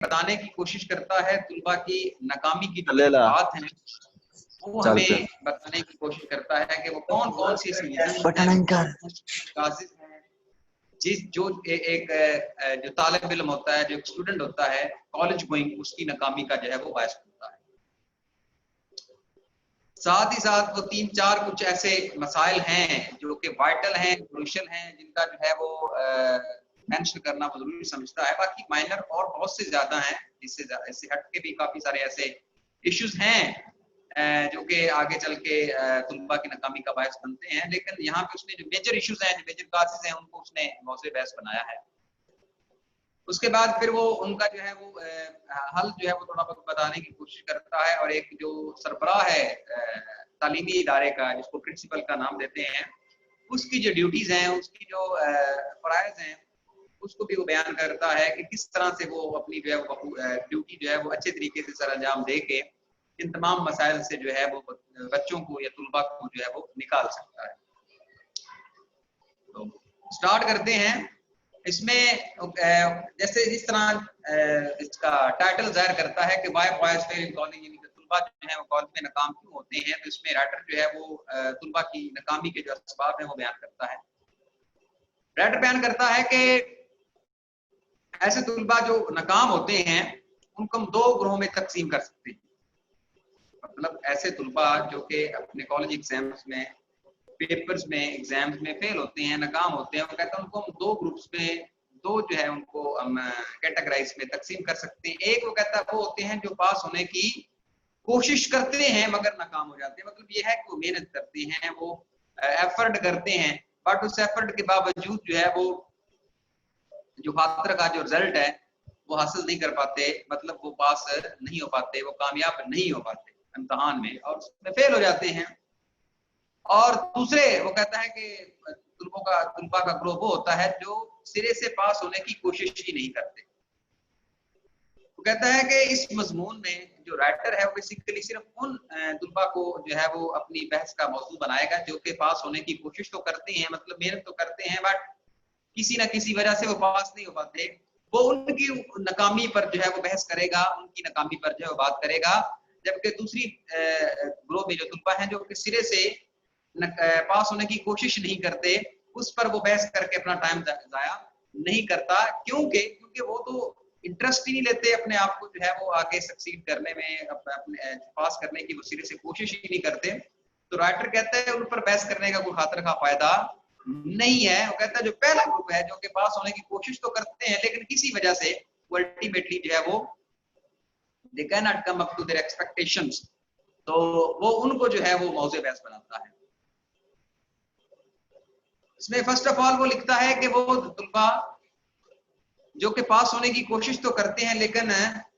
बताने की कोशिश करता है, तुलबा की नाकामी की जो बात है वो हमें बताने की कोशिश करता है कि वो कौन कौन सी क्लासेस हैं जिस जो एक जो तालिब इल्म होता है, जो एक स्टूडेंट होता है कॉलेज गोइंग, उसकी नाकामी का जो है वो बायस होता है। साथ ही साथ वो 3-4 कुछ ऐसे मसाइल हैं जो कि वाइटल हैं, क्रूशियल हैं, जिनका जो है वो मेंशन करना वो जरूरी समझता है। बाकी माइनर और बहुत से ज्यादा हैं, इससे हट के भी काफी सारे ऐसे इश्यूज हैं जो कि आगे चल के तुलबा की नाकामी का बायस बनते हैं। लेकिन यहाँ पे उसने जो मेजर इश्यूज हैं, जो मेजर कासेस हैं, उनको उसने मौज़े बहस बनाया है। उसके बाद फिर वो उनका जो है वो हल जो है वो थोड़ा बहुत बताने की कोशिश करता है। और एक जो सरबराह है तालीमी इदारे का, जिसको प्रिंसिपल का नाम देते हैं, उसकी जो ड्यूटीज हैं, उसकी जो फराइज हैं, उसको भी वो बयान करता है कि किस तरह से वो अपनी जो है ड्यूटी जो है वो अच्छे तरीके से सर अंजाम दे के इन तमाम मसाइल से जो है वो बच्चों को या तुलबा को जो है वो निकाल सकता है। तो स्टार्ट करते हैं। इसमें जैसे जिस तरह इसका टाइटल जाहिर करता है कि why boys fail in college, यानी कि तुलबा जो है वो कॉलेज में नाकाम क्यों होते हैं। तो इसमें राइटर जो है वो तुलबा की नाकामी के जो असबाब हैं वो बयान करता है। राइटर बयान करता है कि ऐसे तुलबा जो नाकाम होते हैं उनको हम 2 ग्रोह में तकसीम कर सकते हैं। मतलब ऐसे तुलबा जो कि अपने कॉलेज एग्जाम्स में, पेपर्स में, एग्जाम्स में फेल होते हैं, नाकाम होते हैं, वो कहते हैं उनको हम 2 ग्रुप्स में, 2 जो है उनको हम कैटेगराइज में तकसीम कर सकते हैं। एक वो कहता है वो होते हैं जो पास होने की कोशिश करते हैं मगर नाकाम हो जाते हैं। मतलब ये है कि वो मेहनत करते हैं, वो एफर्ट करते हैं, बट उस एफर्ट के बावजूद जो है वो जो खातर का जो रिजल्ट है वो हासिल नहीं कर पाते, मतलब वो पास नहीं हो पाते, वो कामयाब नहीं हो पाते इम्तिहान में और उसमें फेल हो जाते हैं। और दूसरे वो कहता है कि तुलबा का ग्रोह वो होता है जो सिरे से पास होने की कोशिश ही नहीं करते। वो कहता है कि इस मजमून में जो राइटर है वो बेसिकली सिर्फ उन तुलबा को जो है वो अपनी बहस का मौजू बनाएगा जो कि पास होने की कोशिश तो करते हैं, मतलब मेहनत तो करते हैं, बट किसी ना किसी वजह से वो पास नहीं हो पाते। वो उनकी नाकामी पर जो है वो बहस करेगा, उनकी नाकामी पर जो है वो बात करेगा। जबकि दूसरी ग्रोह में जो तुलबा हैं जो कि सिरे से पास होने की कोशिश नहीं करते, उस पर वो बहस करके अपना टाइम जाया नहीं करता। क्योंकि वो तो इंटरेस्ट ही नहीं लेते अपने आप को जो है वो आगे सक्सीड करने में, अपने पास करने की वो सिरे से कोशिश ही नहीं करते। तो राइटर कहता है उन पर बहस करने का कोई खातिर का फायदा नहीं है। वो कहता है जो पहला ग्रुप है जो कि पास होने की कोशिश तो करते हैं लेकिन किसी वजह से वो अल्टीमेटली जो है वो they cannot come up to their expectations, तो वो उनको जो है वो मौज़े बहस बनाता है। इसमें फर्स्ट ऑफ ऑल वो लिखता है कि वो तुलबा जो कि पास होने की कोशिश तो करते हैं लेकिन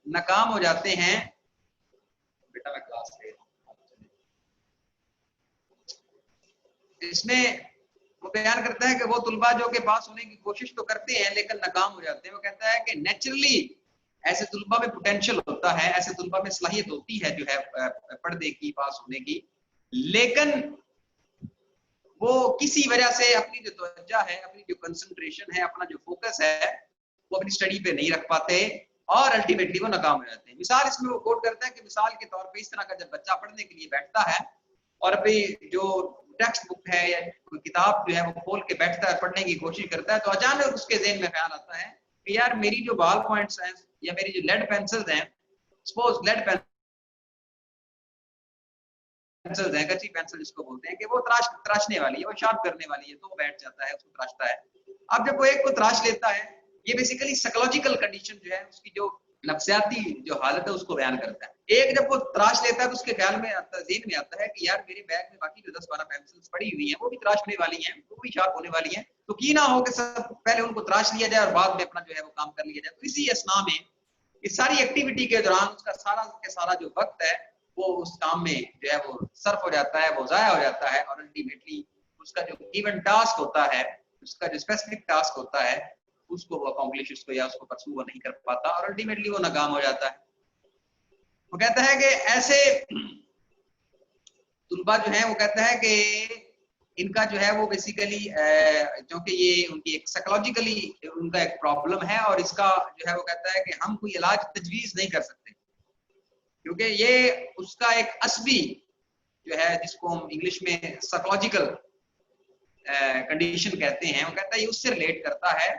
नाकाम हो जाते हैं। बेटा मैं क्लास ले रहा हूं। इसमें वो बयान करता है कि वो तुलबा जो कि पास होने की कोशिश तो करते हैं लेकिन नाकाम हो जाते हैं। वो कहता है कि नेचुरली ऐसे तुलबा में पोटेंशियल होता है, ऐसे तुलबा में सलाहियत होती है जो है पढ़ने की, पास होने की, लेकिन वो किसी वजह से अपनी जो तवज्जो है, अपनी जो कंसंट्रेशन है, अपना जो फोकस है, वो अपनी स्टडी पे नहीं रख पाते और अल्टीमेटली वो नाकाम हो जाते हैं। मिसाल इसमें वो कोट करता है कि मिसाल के तौर पे इस तरह का जब बच्चा पढ़ने के लिए बैठता है और अभी जो टेक्स्ट बुक है या कोई किताब जो है वो खोल के बैठता है, पढ़ने की कोशिश करता है, तो अचानक उसके ज़हन में ख्याल आता है कि यार मेरी जो बॉल पॉइंट्स हैं या मेरी जो लेड पेंसिल्स हैं, सपोज लेड पेंसिल्स हैं, कच्ची पेंसिल जिसको बोलते हैं, कि वो तराशने वाली है, वो शार्प करने वाली है, तो वो बैठ जाता है, उसको तराशता है। अब जब वो एक को तराश लेता है, ये बेसिकली साइकोलॉजिकल कंडीशन जो है, उसकी जो नफ्सियाती जो हालत है उसको बयान करता है। एक जब वो तराश लेता है तो उसके ख्याल में आता है, ज़हन में आता है कि यार मेरे बैग में बाकी जो 10-12 पेंसिल्स पड़ी हुई हैं वो भी तराश होने वाली हैं, वो भी शार्प होने वाली हैं, तो की ना हो कि सब पहले उनको तराश लिया जाए और बाद में अपना जो है वो काम कर लिया जाए। तो इसी असना में इस सारी एक्टिविटी के दौरान उसका सारा के सारा जो वक्त है वो उस काम में जो है वो सर्फ हो जाता है, वो ज़ाया हो जाता है और अल्टीमेटली उसका जो गिवन टास्क होता है, उसका जो स्पेसिफिक टास्क होता है, उसको वो अकॉम्प्लिश उसको या उसको परसू वो नहीं कर पाता और अल्टीमेटली वो नाकाम हो जाता है। वो कहता है कि ऐसे तुलबा जो है वो कहता है कि इनका जो है वो बेसिकली क्योंकि ये उनकी एक साइकोलॉजिकली उनका एक प्रॉब्लम है, और इसका जो है वो कहता है कि हम कोई इलाज तजवीज नहीं कर सकते, क्योंकि ये उसका एक असबी जो है, जिसको हम इंग्लिश में साइकोलॉजिकल कंडीशन कहते हैं, वो कहता है ये उससे रिलेट करता है।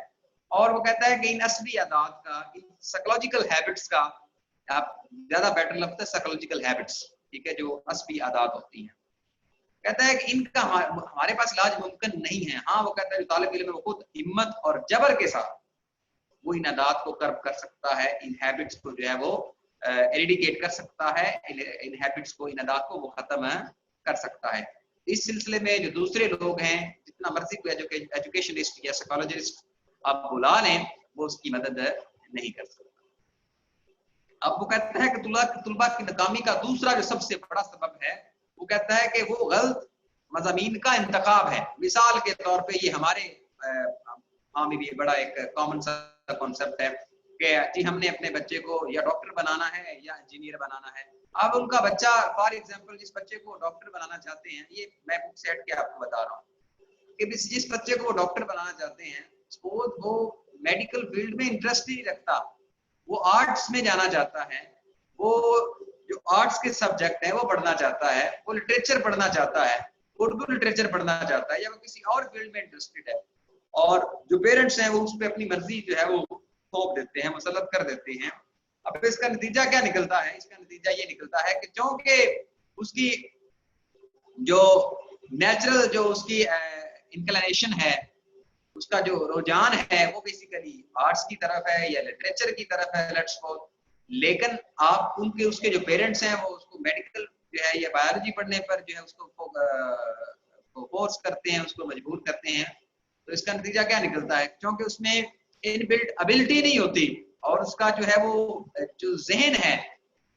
और वो कहता है कि इन असबी आदात का, इन साइकोलॉजिकल हैबिट्स का, आप ज्यादा बेटर लगता है साइकोलॉजिकल हैबिट्स, ठीक है, जो असबी आदात होती हैं, कहता है कि इनका हमारे पास इलाज मुमकिन नहीं है। हाँ, वो कहता है जो तालिब इल्म है वो खुद हिम्मत और जबर के साथ वो इन आदात को कर्ब कर सकता है, इन हैबिट्स को जो है वो एरिडिकेट कर सकता है, इन हैबिट्स को, इन आदात को वो खत्म कर सकता है। इस सिलसिले में जो दूसरे लोग हैं, जितना मर्जी कोई एजुकेशनिस्ट या साइकोलॉजिस्ट आप बुला लें, वो उसकी मदद नहीं कर सकता। अब वो कहता है कि तुलबा की नाकामी का दूसरा जो सबसे बड़ा सबब है, वो कहता है कि वो गलत मज़ामीन का इंतखाब है। मिसाल के तौर पे ये हमारे हाँ में भी बड़ा एक कॉमन सा कॉन्सेप्ट है कि जी हमने अपने बच्चे को या डॉक्टर बनाना है या इंजीनियर बनाना है। अब उनका बच्चा, फॉर एग्जांपल, जिस बच्चे को डॉक्टर बनाना चाहते हैं, ये मैं बुक से हट के आपको बता रहा हूँ कि जिस बच्चे को वो डॉक्टर बनाना चाहते हैं, सपोज वो मेडिकल फील्ड में इंटरेस्ट नहीं रखता, वो आर्ट्स में जाना चाहता है, वो जो आर्ट्स के सब्जेक्ट है वो पढ़ना चाहता है, वो लिटरेचर पढ़ना चाहता है, उर्दू लिटरेचर पढ़ना चाहता है, या वो किसी और फील्ड में इंटरेस्टेड है, और जो पेरेंट्स हैं वो उस पर अपनी मर्जी जो है वो थोप देते हैं, मुसल्लत कर देते हैं। अब इसका नतीजा क्या निकलता है? इसका नतीजा ये निकलता है कि क्योंकि उसकी जो नेचुरल जो उसकी इंक्लिनेशन है, उसका जो रुझान है वो बेसिकली आर्ट्स की तरफ है या लिटरेचर की तरफ है, लेट्स सपोज, लेकिन आप उनके उसके जो पेरेंट्स हैं वो उसको मेडिकल जो है या बायोलॉजी पढ़ने पर जो है उसको फोर्स करते हैं, उसको मजबूर करते हैं। तो इसका नतीजा क्या निकलता है? क्योंकि उसमें इनबिल्ट एबिलिटी नहीं होती, और उसका जो है वो जो जहन है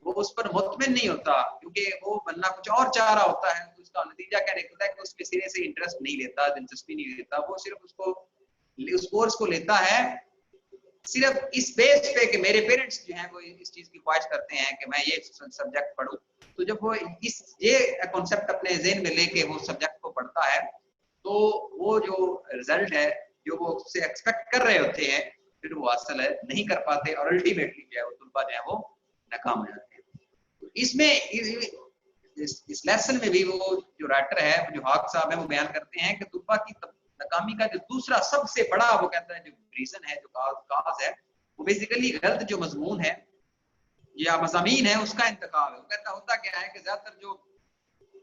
वो उस पर मुतमिन नहीं होता, क्योंकि वो बनना कुछ और चाह रहा होता है। तो उसका नतीजा क्या निकलता है कि उसमें सिरे से इंटरेस्ट नहीं लेता, दिलचस्पी नहीं लेता, वो सिर्फ उसको उस कोर्स को लेता है सिर्फ इस बेस पे कि मेरे पेरेंट्स जो हैं वो इस चीज की ख्वाहिश करते हैं कि मैं ये सब्जेक्ट पढूं। तो जब वो ये कॉन्सेप्ट अपने ज़हन में लेके वो सब्जेक्ट को पढ़ता है, तो वो जो रिजल्ट है जो वो उससे एक्सपेक्ट कर रहे होते हैं, फिर वो हासिल नहीं कर पाते, और अल्टीमेटली जो है वो तुलबा जो है वो नाकाम हो जाते हैं। तो इसमें इस लेसन में भी वो जो राइटर है, जो हाक साहब है, वो बयान करते हैं कि तुलबा की नाकामी का जो दूसरा सबसे बड़ा, वो कहता है, जो रीजन है, जो काज है, वो बेसिकली गलत जो मजमून है या मज़ामीन है उसका इंतखाब है। वो कहता होता क्या है कि ज्यादातर जो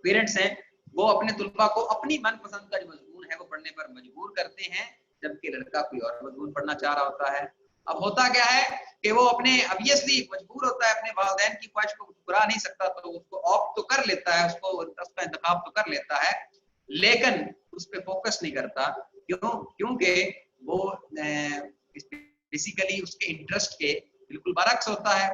पेरेंट्स हैं वो अपने तुलबा को अपनी मनपसंद का जो मजमून है वो पढ़ने पर मजबूर करते हैं, जबकि लड़का कोई और मजमून पढ़ना चाह रहा होता है। अब होता क्या है कि वो अपने ऑब्वियसली मजबूर होता है, अपने वालिदैन की ख्वाहिश को ठुकरा नहीं सकता, तो उसको ऑप्ट तो कर लेता है, उसका इंतखाब तो कर लेता है, लेकिन उस पर फोकस नहीं करता। क्योंकि वो बेसिकली उसके इंटरेस्ट के बिल्कुल बरक्स होता है,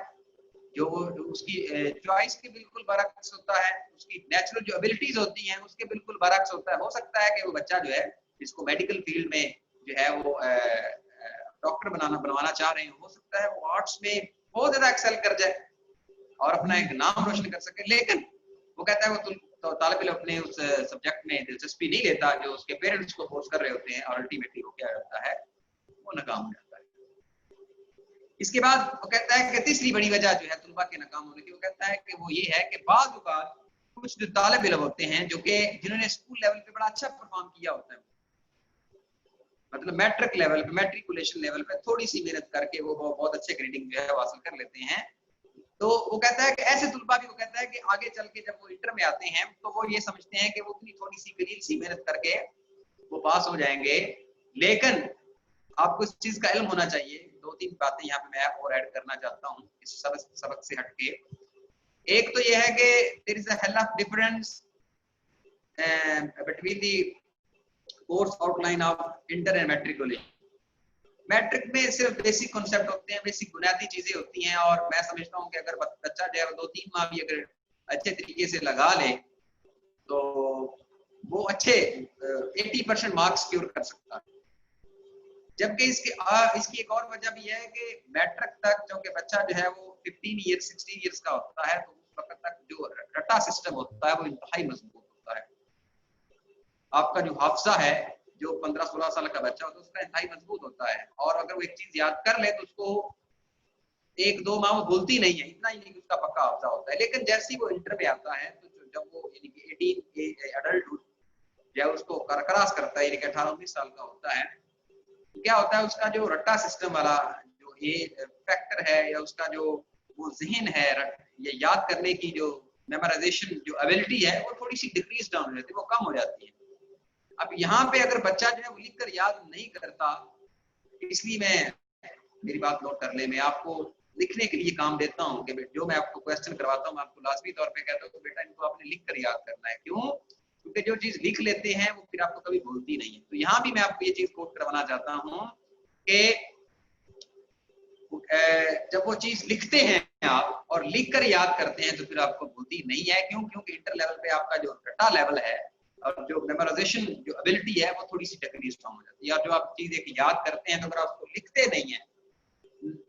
जो उसकी चॉइस के बिल्कुल बरक्स होता है, उसकी नेचुरल जो एबिलिटीज होती हैं उसके बिल्कुल बरक्स होता है। हो सकता है कि वो बच्चा जो है जिसको मेडिकल फील्ड में जो है वो डॉक्टर बनवाना चाह रहे हैं, हो सकता है वो आर्ट्स में बहुत ज्यादा एक्सेल कर जाए और अपना एक नाम रोशन कर सके, लेकिन वो कहता है वो तो तालिब इल्म अपने उस सब्जेक्ट में दिलचस्पी नहीं लेता जो उसके पेरेंट्स को फोर्स कर रहे होते हैं, और अल्टीमेटली वो क्या करता है, वो नाकाम हो जाता है। इसके बाद वो कहता है कि तीसरी बड़ी वजह जो है तुलबा के नाकाम होने की, वो कहता है कि वो ये है कि बाज़ औक़ात कुछ जो तालिब इल्म होते हैं जो कि जिन्होंने स्कूल लेवल पे बड़ा अच्छा परफॉर्म किया होता है, मतलब मैट्रिक लेवल पे, मैट्रिकुलेशन लेवल पे थोड़ी सी मेहनत करके वो बहुत अच्छे ग्रेडिंग जो है हासिल कर लेते हैं। तो वो कहता है कि ऐसे तुलबा भी, वो कहता है कि आगे चल के जब वो इंटर में आते हैं तो वो ये समझते हैं कि वो अपनी थोड़ी सी कलील सी मेहनत करके वो पास हो जाएंगे, लेकिन आपको इस चीज का इल्म होना चाहिए। दो तीन बातें यहाँ पे मैं और ऐड करना चाहता हूँ इस सबक से हटके। एक तो ये है कि there is a hell of difference between the course outline of inter and matriculation. Matric में सिर्फ बेसिक कॉन्सेप्ट होते हैं, बेसिक बुनियादी चीजें होती हैं, और मैं समझता हूँ कि अगर बच्चा जो है 2-3 माह भी अगर अच्छे तरीके से लगा ले तो वो अच्छे 80% मार्क्स स्कोर कर सकता है। जबकि इसकी एक और वजह भी है कि मैट्रिक तक जो बच्चा जो है वो 15 ईयर्स 16 ईयर्स का होता है, तो उस वक्त तक जो रटा सिस्टम होता है वो इंतहाई मजबूत होता है। आपका जो हाफजा है, जो 15-16 साल का बच्चा होता है उसका इंतहाई मजबूत होता है, और अगर वो एक चीज याद कर ले तो उसको 1-2 माह वो भूलती नहीं है, इतना ही नहीं कि उसका पक्का हाफजा होता है। लेकिन जैसे ही वो इंटर में आता है तो जब वो यानी कि 18 एडल्टहुड जब उसको क्रॉस करता है, यानी कि 18-19 साल का होता है, तो क्या होता है उसका जो रट्टा सिस्टम वाला जो ये फैक्टर है, या उसका जो वो जहन है, ये याद करने की जो मेमोराइजेशन जो एबिलिटी है, वो थोड़ी सी डिक्रीज डाउन हो जाती है, वो कम हो जाती है। अब यहाँ पे अगर बच्चा जो है वो लिख कर याद नहीं करता, इसलिए मैं, मेरी बात नोट कर ले, मैं आपको लिखने के लिए काम देता हूँ कि जो मैं आपको क्वेश्चन करवाता हूँ, मैं आपको लाजमी तौर पे कहता हूँ कि बेटा इनको आपने लिख कर याद करना है। क्यों? क्योंकि जो चीज लिख लेते हैं वो फिर आपको कभी भूलती नहीं है। तो यहाँ भी मैं आपको ये चीज कोट करवाना चाहता हूँ कि जब वो चीज लिखते हैं आप और लिख कर याद करते हैं तो फिर आपको भूलती नहीं है। क्यों? क्योंकि इंटर लेवल पे आपका जो रट्टा लेवल है और जो मेमोराइजेशन जो एबिलिटी है वो थोड़ी सी डिक्रीज डाउन हो जाती है। और जो आप चीज एक याद करते हैं तो अगर आप उसको लिखते नहीं है,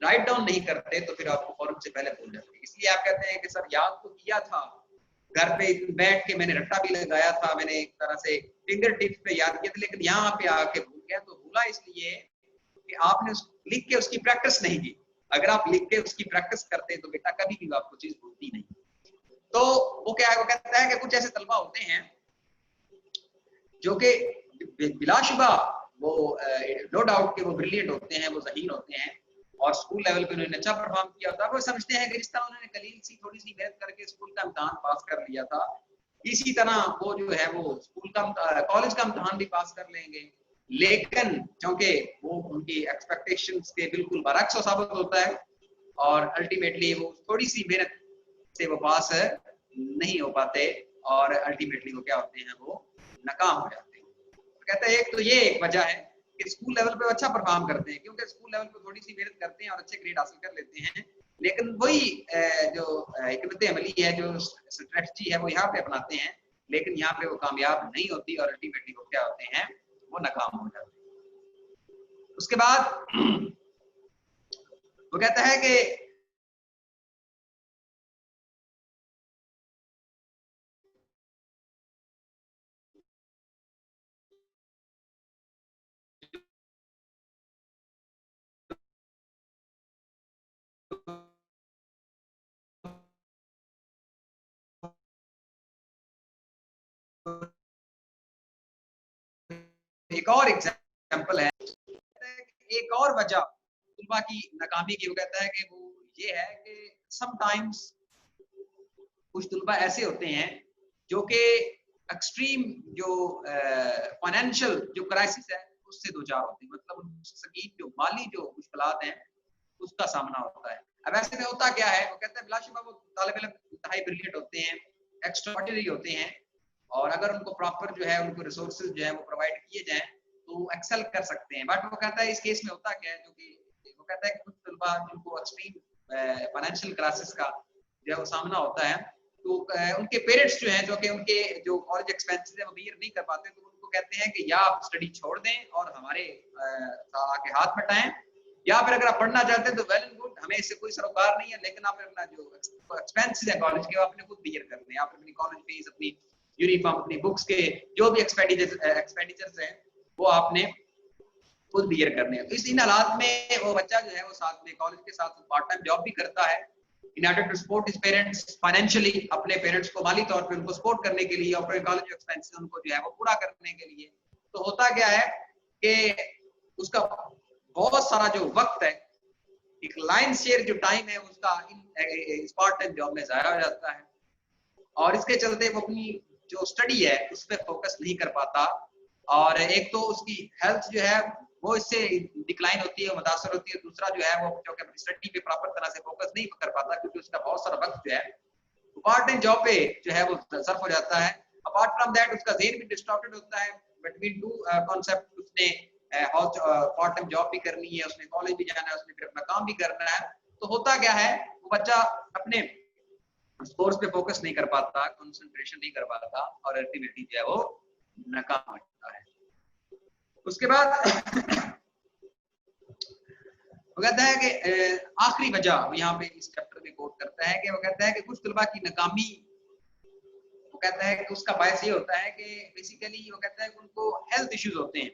राइट डाउन नहीं करते, तो फिर आपको फौरन से पहले भूल जाते हैं। इसलिए आप कहते हैं कि सर याद तो किया था, घर पे बैठ के मैंने रट्टा भी लगाया था, मैंने एक तरह से फिंगर टिप्स पे याद किया था, लेकिन यहाँ पे आके भूल गया। तो भूला इसलिए कि आपने लिख के उसकी प्रैक्टिस नहीं की। अगर आप लिख के उसकी प्रैक्टिस करते तो बेटा कभी भी आपको चीज भूलती नहीं। तो वो क्या है, वो कहता है कि कुछ ऐसे तलबा होते हैं जो कि बिलाशुबा वो नो डाउट कि वो ब्रिलियंट होते हैं, वो ज़हीन होते हैं और स्कूल लेवल पे उन्होंने अच्छा परफॉर्म किया था। वो समझते हैं कि जिस तरह उन्होंने कलील सी थोड़ी सी मेहनत करके स्कूल का इम्तहान पास कर लिया था, इसी तरह वो जो है वो स्कूल का कॉलेज का इम्तहान भी पास कर लेंगे। लेकिन क्योंकि वो उनकी एक्सपेक्टेशंस के बिल्कुल बरक्स साबित होता है और अल्टीमेटली वो थोड़ी सी मेहनत से वो पास नहीं हो पाते और अल्टीमेटली वो क्या होते हैं, वो नाकाम हो जाते हैं। तो कहता है एक तो ये एक वजह है कि स्कूल लेवल पे अच्छा परफॉर्म करते हैं, क्योंकि स्कूल लेवल पे थोड़ी सी मेहनत करते हैं और अच्छे ग्रेड हासिल कर लेते हैं। लेकिन वही जो हिकमत अमली है, जो स्ट्रेटजी है, वो यहाँ पे अपनाते हैं, लेकिन यहाँ पे वो कामयाब नहीं होती और अल्टीमेटली वो क्या होते हैं, वो नाकाम हो जाते हैं। उसके बाद वो कहता है कि एक और एग्जाम्पल है, एक और वजह तुलबा की नाकामी की, वो कहता है कि वो ये है कि समटाइम्स कुछ तुलबा ऐसे होते हैं जो कि एक्सट्रीम जो फाइनेंशियल जो क्राइसिस है उससे दो चार होते हैं, मतलब संगीन जो माली जो मुश्किलात हैं उसका सामना होता है। अब ऐसे में होता क्या है, वो कहते हैं बिलाशुबा वो तालिब इल्म इंतहाई ब्रिलियंट होते हैं, एक्स्ट्राऑर्डिनरी होते हैं, और अगर उनको प्रॉपर जो है उनको रिसोर्सेज जो है वो प्रोवाइड किए जाएं तो एक्सेल कर सकते हैं। बट वो कहता है इस केस में होता क्या है, जो कि वो कहता है कि कुछ तलबा जिनको एक्सट्रीम फाइनेंशियल क्राइसिस का जो है वो सामना होता है, तो उनके पेरेंट्स जो हैं, जो कि उनके जो कॉलेज एक्सपेंसेस है वो बियर नहीं कर पाते, तो उनको कहते हैं कि या आप स्टडी छोड़ दें और हमारे आके हाथ बटाएं, या फिर अगर आप पढ़ना चाहते हैं तो वेल एंड गुड, हमें इससे कोई सरोकार नहीं है, लेकिन आप अपना जो एक्सपेंसेस है कॉलेज के वो आपने खुद बियर करने हैं। आप अपनी कॉलेज फीस, अपनी यूनिफॉर्म, अपनी बुक्स के जो भी एक्सपेंडिचर्स हैं वो आपने खुद बियर करने हैं। तो इस इन हालात में वो बच्चा जो है वो साथ में कॉलेज के साथ पार्ट टाइम जॉब भी करता है in order to support his parents financially, अपने पेरेंट्स को माली तौर पे उनको सपोर्ट करने के लिए, अपने कॉलेज एक्सपेंसेस उनको जो है वो पूरा करने के लिए। तो होता क्या है कि उसका बहुत सारा जो वक्त है, एक लाइन शेयर जो टाइम है उसका इस पार्ट टाइम जॉब में जाया हो जाता है, और इसके चलते वो अपनी जो स्टडी है उस पर फोकस नहीं कर पाता, और एक तो उसकी हेल्थ जो है वो इससे डिक्लाइन होती है, मुतासर होती है। दूसरा जो है वो जो कि अपनी स्टडी पे प्रॉपर तरह से फोकस नहीं कर पाता, क्योंकि उसका बहुत सारा वक्त जो है पार्ट टाइम जॉब पे जो है वो सर्फ हो जाता है। अपार्ट फ्रॉम दैट उसका ज़हन भी डिस्टॉर्टेड होता है बिटवीन टू कॉन्सेप्ट। उसने पार्ट टाइम जॉब भी करनी है, उसने कॉलेज भी जाना है, उसने फिर अपना काम भी करना है। तो होता क्या है, वो बच्चा अपने कोर्स पे फोकस नहीं कर पाता, कंसंट्रेशन नहीं कर पाता, और अल्टीमेटली जो है वो नाकाम हो जाता है। उसके बाद वो कहता है कि आखिरी वजह यहाँ पे इस चैप्टर में कोट करता है कि वो कहता है कि कुछ तलबा की नाकामी कहता है कि उसका बायस ये होता है कि बेसिकली वो कहता है कि उनको हेल्थ इश्यूज होते हैं।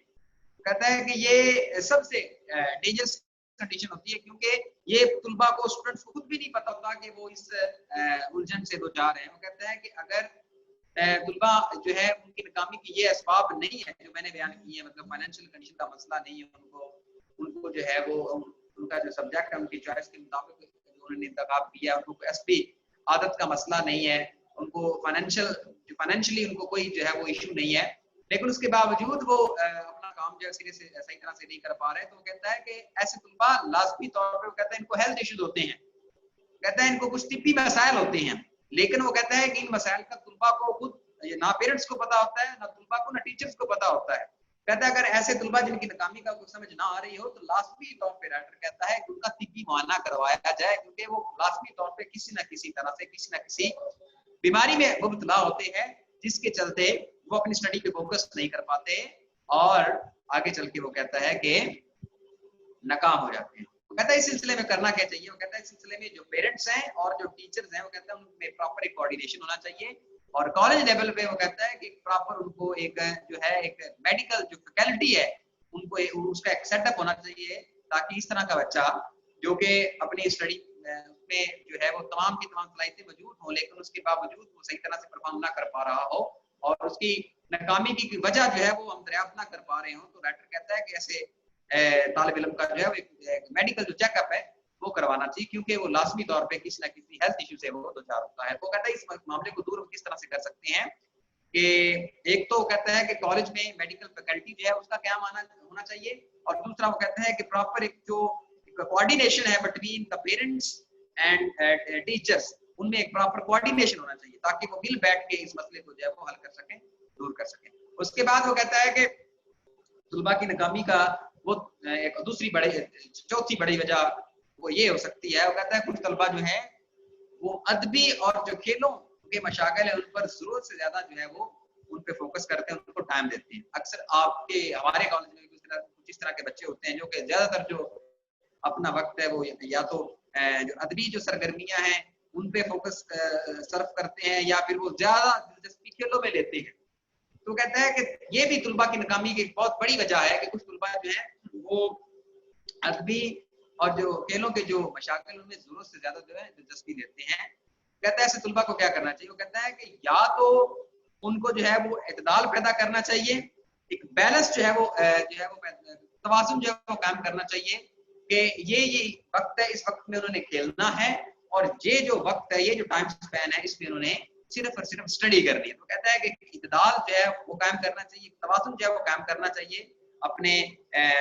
कहता है कि ये सबसे डेंजरस कंडीशन होती है, क्योंकि ये तुलबा को, स्टूडेंट्स को खुद भी नहीं पता होता कि वो इस उलझन से दो जा रहे हैं। वो कहता है कि अगर तुलबा जो है उनकी नाकामी की ये असबाब नहीं है जो मैंने बयान किए हैं, मतलब फाइनेंशियल कंडीशन का मसला नहीं है, उनको जो है वो उनका जो सब्जेक्ट है उनकी चॉइस के मुताबिक जो उन्होंने इंतखाब किया है, उनको एसपी आदत का मसला नहीं है, उनको फाइनेंशियली उनको कोई जो है वो इशू नहीं है, लेकिन उसके बावजूद वो अपना काम जो है सही तरह से नहीं कर पा रहे हैं। तो वो कहता है कि ऐसे तुलबा लाजमी तौर पर, वो कहता है इनको हेल्थ इश्यूज होते हैं, कहता है इनको कुछ तिब्बी मसाइल होते हैं, लेकिन वो कहता है कि इन मसाइल का तुलबा को खुद ना पेरेंट्स को पता होता है, ना तुलबा को, ना टीचर्स को पता होता है। कहता है अगर ऐसे तुलबा जिनकी नाकामी का कुछ समझ ना आ रही हो तो लाजमी तौर पे राइटर कहता है कि उनका तिब्बी मुआयना करवाया जाए, क्योंकि वो लाजमी तौर पे किसी ना किसी तरह से किसी ना किसी बीमारी में मुब्तला होते हैं, जिसके चलते वो अपनी स्टडी पे फोकस नहीं कर पाते और आगे चल के वो कहता है कि नाकाम हो जाते हैं। वो कहता है इस सिलसिले में करना क्या चाहिए। वो कहता है इस सिलसिले में जो पेरेंट्स हैं और जो टीचर्स हैं, वो कहता है उनमें प्रॉपर एक कोऑर्डिनेशन होना चाहिए, और कॉलेज लेवल पे वो कहता है कि प्रॉपर उनको एक जो है एक मेडिकल जो फैकल्टी है उनको उसका एक सेटअप होना चाहिए, ताकि इस तरह का बच्चा जो कि अपनी स्टडी में जो है वो तमाम की तमाम सलाहियतें मौजूद हों, लेकिन उसके बावजूद वो सही तरह से परफॉर्म ना कर पा रहा हो और उसकी नाकामी की वजह जो है वो हम दरियाफ्त ना कर पा रहे हो, तो राइटर कहता है कि ऐसे तालिब इल्म का जो है एक मेडिकल जो चेकअप है वो करवाना चाहिए, क्योंकि वो लाजमी तौर पे किसी ना किसी हेल्थ इशू से वो दो चार होता है। वो कहता है इस मामले को दूर किस तरह से कर सकते हैं कि एक तो कहता है कि कॉलेज में मेडिकल फैकल्टी जो है उसका क्या माना होना चाहिए, और दूसरा वो कहता है कि प्रॉपर एक जो कोऑर्डिनेशन है between the parents and teachers, उनमें एक प्रॉपर कोऑर्डिनेशन होना चाहिए, ताकि वो मिल बैठ के इस मसले को जो है वो हल कर सकें, दूर कर सकें। उसके बाद वो कहता है कि तुलबा की नाकामी का वो एक दूसरी बड़ी चौथी बड़ी वजह वो ये हो सकती है। वो कहता है कुछ तलबा जो है वो अदबी और जो खेलों के मशागल है उन पर जरूरत से ज्यादा जो है वो उन पे फोकस करते हैं, उनको टाइम देते हैं। अक्सर आपके हमारे कॉलेज में कुछ इस तरह के बच्चे होते हैं जो कि ज्यादातर जो अपना वक्त है वो या तो जो अदबी जो सरगर्मियां हैं उन पे फोकस सर्व करते हैं, या फिर वो ज्यादा दिलचस्पी खेलों में लेते हैं। तो कहता है कि ये भी तुलबा की नाकामी की एक बहुत बड़ी वजह है कि कुछ तुलबा जो है वो अदबी और जो खेलों के जो मशाकिल उनमें जरूरत से ज्यादा जो है दिलचस्पी लेते हैं। कहता है ऐसे तुलबा को क्या करना चाहिए। वो कहता है कि या तो उनको जो है वो इतदाल पैदा करना चाहिए, एक बैलेंस जो है वो तवाज़ुन जो है वो कायम करना चाहिए कि ये वक्त है, इस वक्त में उन्होंने खेलना है, और ये जो वक्त है, ये जो टाइम स्पैन है, इसमें उन्होंने सिर्फ और सिर्फ स्टडी करनी है। तो कहता है कि इतदाल जो है वो कायम करना चाहिए, तवाज़ुन जो है वो कायम करना चाहिए अपने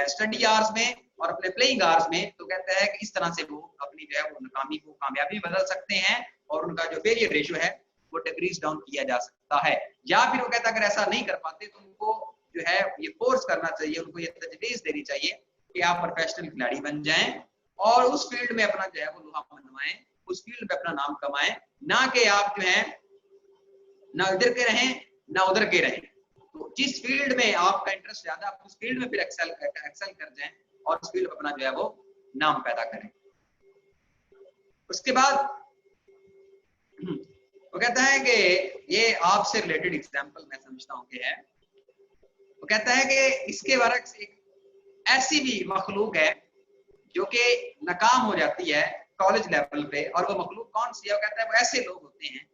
स्टडी आवर्स में और अपने प्लेइंग आवर्स में। तो कहता है कि इस तरह से वो अपनी जो है वो नाकामी को कामयाबी बदल सकते हैं और उनका जो फेलियर रेशियो है वो डिक्रीज डाउन किया जा सकता है। या फिर वो कहता है अगर ऐसा नहीं कर पाते तो उनको जो है ये फोर्स करना चाहिए, उनको ये तजवीज़ देनी चाहिए कि आप प्रोफेशनल खिलाड़ी बन जाएं और उस फील्ड में अपना जो है वो लोहा मनवाएं, उस फील्ड में अपना नाम कमाएं, ना कि आप जो है ना इधर के रहें ना उधर के रहें। तो जिस फील्ड में आपका इंटरेस्ट ज्यादा, आप उस फील्ड में फिर एक्सेल कर जाएं और उस फील्ड में अपना जो है वो नाम पैदा करें। उसके बाद वो कहता है कि ये आपसे रिलेटेड एग्जांपल मैं समझता हूं कि है। वो कहता है कि इसके बरक्स एक ऐसी भी मखलूक है जो कि नाकाम हो जाती है कॉलेज लेवल पे, और वो मखलूक कौन सी है। वो कहता है वो ऐसे लोग होते हैं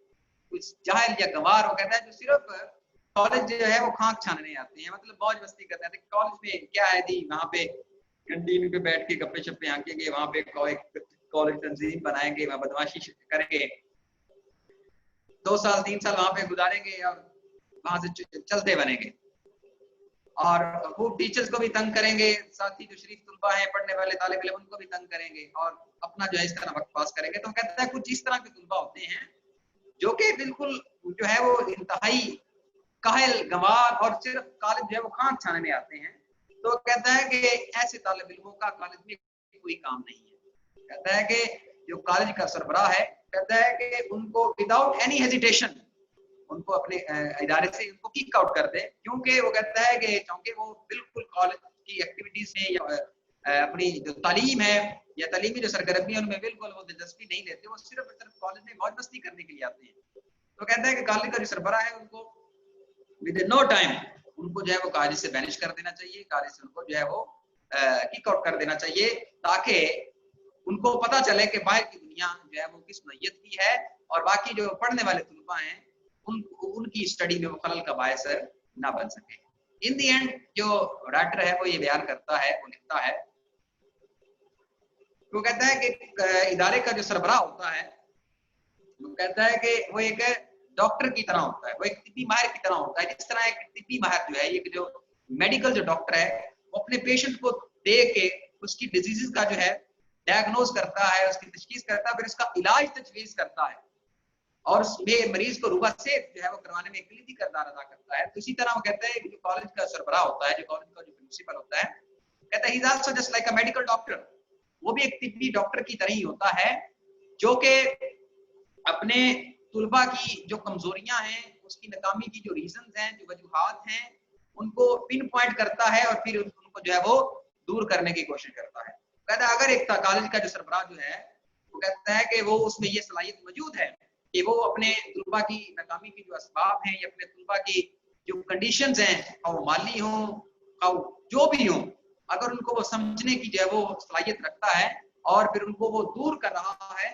कुछ जाहिल या गंवार, वो कहता है जो सिर्फ कॉलेज जो है वो खाक छानने आते हैं, मतलब मौज मस्ती करते हैं। कॉलेज में क्या है जी, वहाँ पे कैंटीन पे बैठ के गप्पे शप्पे आंकेंगे, वहाँ पे कॉलेज तंजीम बनाएंगे, वहाँ बदमाशी करेंगे, 2 साल 3 साल वहाँ पे गुजारेंगे और वहां से चलते बनेंगे, और वो टीचर्स को भी तंग करेंगे, साथ ही जो शरीफ तुलबा है पढ़ने वाले तालिब इल्म उनको भी तंग करेंगे और अपना जो है इस तरह वक्त पास करेंगे। तो कहता है कुछ इस तरह के तुलबा होते हैं जो कि बिल्कुल जो है वो इंतहाई काहिल गंवार और सिर्फ कॉलेज जो है वो खाक छाने में आते हैं। तो कहता है कि ऐसे तालिब इल्मों का कॉलेज में कोई काम नहीं है। कहता है कि जो कॉलेज का सरबराह है, कहता है कि उनको विदाउट एनी हेजिटेशन उनको अपने इदारे से उनको किक आउट कर दे, क्योंकि वो कहता है कि क्योंकि वो बिल्कुल कॉलेज की एक्टिविटीज में या अपनी जो तालीम है या तालीमी जो सरगर्मी है उनमें बिल्कुल वो दिलचस्पी नहीं लेते, वो सिर्फ कॉलेज में मौज मस्ती करने के लिए आते हैं। तो कहता है कि कॉलेज का जो सरबराह है उनको विद नो टाइम उनको जो है वो कॉलेज से बैनिश कर देना चाहिए, कॉलेज से उनको जो है वो किक आउट कर देना चाहिए, ताकि उनको पता चले कि बाहर की दुनिया जो है वो किस नौयत की है और बाकी जो पढ़ने वाले तलबा हैं उनकी स्टडी में वो खलल का बायस ना बन सके। इन दी एंड जो राइटर है वो ये बयान करता है, वो लिखता है, वो कहता है कि इदारे का जो सरबराह होता है वो कहता है कि वो एक डॉक्टर की तरह होता है, वो एक तिब्बी माहिर की तरह होता है। जिस तरह एक तिब्बी माहिर जो है, एक जो मेडिकल जो डॉक्टर है वो अपने पेशेंट को देख के उसकी डिजीजेस का जो है डायग्नोज करता है, उसकी तशखीस करता है, फिर उसका इलाज तजवीज करता है और उसमें मरीज को रुबा से जो है वो करवाने में कलीदी किरदार अदा करता है। तो इसी तरह वो कहता है कि जो कॉलेज का सरबराह होता है, जो कॉलेज का जो प्रिंसिपल होता है, कहता है he is also just like a medical doctor, वो भी एक तिब्बी डॉक्टर की तरह ही होता है, जो कि अपने तुलबा की जो कमजोरियां हैं, उसकी नाकामी की जो रीजंस हैं, जो वजूहात हैं, उनको पिन पॉइंट करता है और फिर उनको जो है वो दूर करने की कोशिश करता है। कहता है अगर एक कॉलेज का जो सरबराह जो है वो कहता है कि वो उसमें ये सलाहियत मौजूद है कि वो अपने तुलबा की नाकामी की जो असबाब हैं या अपने तुलबा की जो कंडीशंस हैं, वो माली हों जो भी हों, अगर उनको वो समझने की जो है वो सलाहियत रखता है और फिर उनको वो दूर कर रहा है,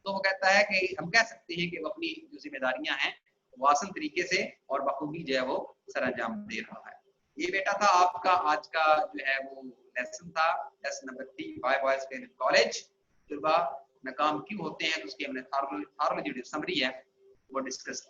तो वो कहता है कि हम कह सकते हैं कि वो अपनी जो जिम्मेदारियां हैं वो आसान तरीके से और बखूबी जो है वो सरअंजाम दे रहा है। ये बेटा था आपका आज का जो है वो लेसन था, lesson number 3, why boys fail in college. तुलबा नाकाम क्यों होते हैं, तो उसकी हमने थारोली जो समरी है वो डिस्कस